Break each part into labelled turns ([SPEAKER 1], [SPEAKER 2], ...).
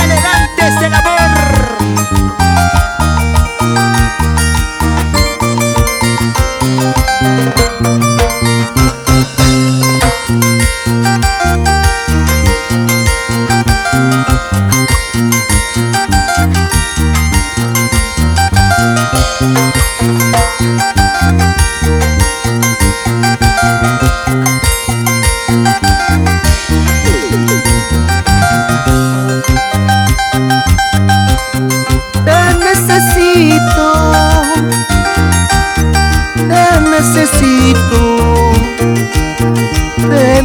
[SPEAKER 1] elegantes del amor.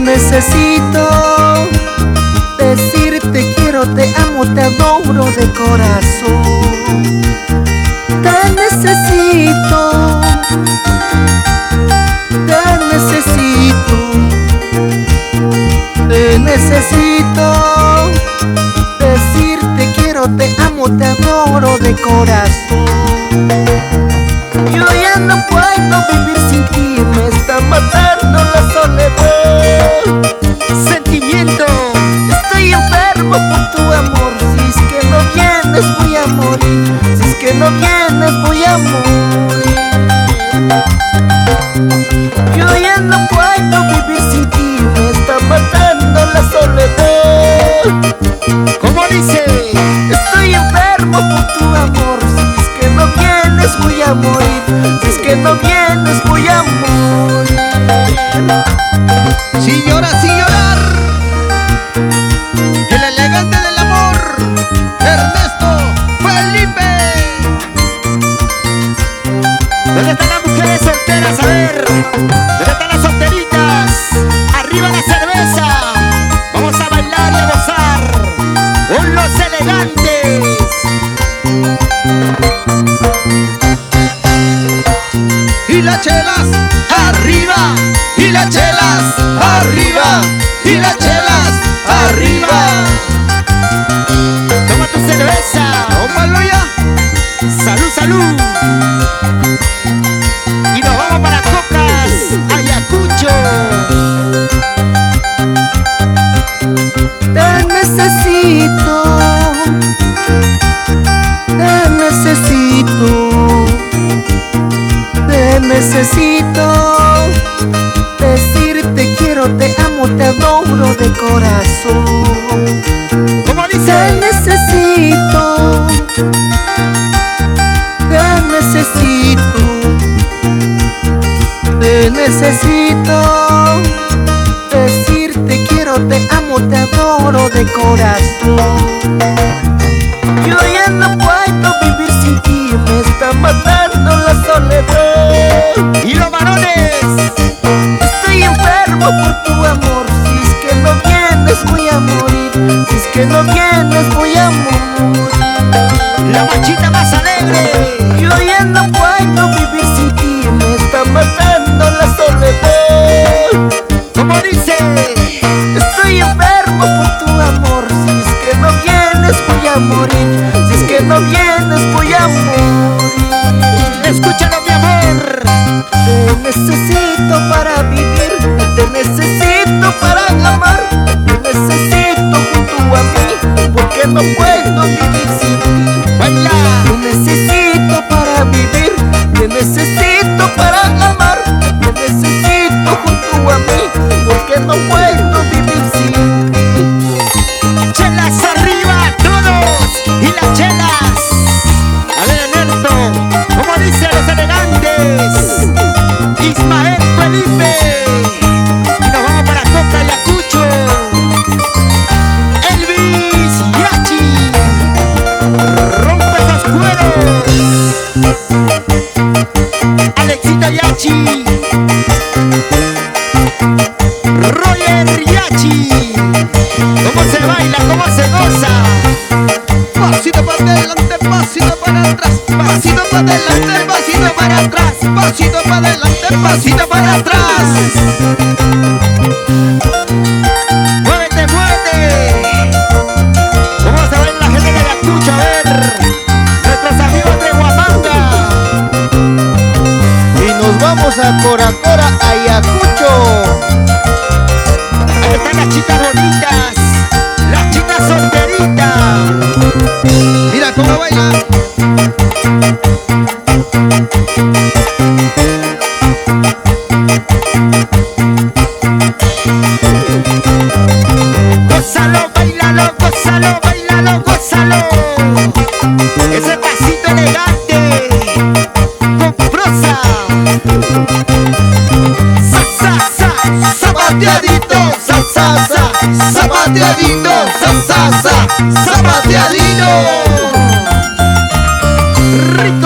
[SPEAKER 2] Necesito decirte quiero, te amo, te adoro de corazón. Te necesito, te necesito decirte quiero, te amo, te adoro de corazón. Yo ya no puedo vivir sin ti, me está matando la soledad.
[SPEAKER 1] Sentimiento.
[SPEAKER 2] Estoy enfermo por tu amor, si es que no vienes voy a morir, si es que no vienes voy a morir. Yo ya no puedo vivir sin ti, me está matando la soledad.
[SPEAKER 1] ¿Cómo dice?
[SPEAKER 2] Estoy enfermo por tu amor, si es que no vienes voy a morir, si es que no vienes voy a morir.
[SPEAKER 1] Sin llorar, sin llorar. El elegante del amor, Ernesto Felipe. ¿Dónde están las mujeres solteras? A ver, ¿dónde están las solteritas? Arriba la cerveza. Vamos a bailar y a gozar con los elegantes. Y las chelas arriba, y las chelas arriba, y las chelas arriba. Toma tu cerveza, tómalo ya. Salud, salud. Y nos vamos para Cocas, Ayacucho.
[SPEAKER 2] Te necesito, te necesito, te necesito decirte quiero, te amo, te adoro de corazón.
[SPEAKER 1] ¿Cómo dice?
[SPEAKER 2] Te necesito, te necesito, te necesito decirte quiero, te amo, te adoro de corazón. Yo ya no puedo vivir sin ti, me está matando la soledad.
[SPEAKER 1] Y los varones.
[SPEAKER 2] Estoy enfermo por tu amor, si es que no vienes voy a morir, si es que no vienes voy a morir.
[SPEAKER 1] La machita más alegre.
[SPEAKER 2] Yo ya no puedo vivir sin ti, me está matando la soledad.
[SPEAKER 1] ¿Cómo dice?
[SPEAKER 2] Estoy enfermo por tu amor, si es que no vienes voy a morir, si es que no vienes voy a morir.
[SPEAKER 1] Escúchalo, mi amor.
[SPEAKER 2] Te necesito para vivir, te necesito para amar, te necesito junto a mí, porque no puedo vivir sin ti.
[SPEAKER 1] Baila.
[SPEAKER 2] Te necesito para vivir, te necesito para amar, te necesito junto a mí, porque no puedo vivir sin ti.
[SPEAKER 1] Chelas arriba, todos. Y las chelas. A ver, Ernesto, ¿cómo dice los elegantes? Ismael Felipe. Y nos vamos para Coca, Ayacucho. Elvis Yachi. Rompe esos cueros. Alexita Yachi. Roger Yachi. ¿Cómo se baila? ¿Cómo se goza? Pasito para adelante, pasito para atrás. Pasito para adelante, pasito para atrás. Pasito para adelante, pasito para atrás. Muévete, muévete. Vamos a ver la gente de Ayacucho, a ver. Nuestros amigos de Huamanga.
[SPEAKER 2] Y nos vamos a Coracora, Ayacucho.
[SPEAKER 1] Ahí están las chicas bonitas, las chicas solteritas. gózalo. Ese pasito elegante con prosa. Sa, sa, sa, zapateadito, sa, sa, sa, zapateadito, sa, sa, sa, zapateadito. Rico.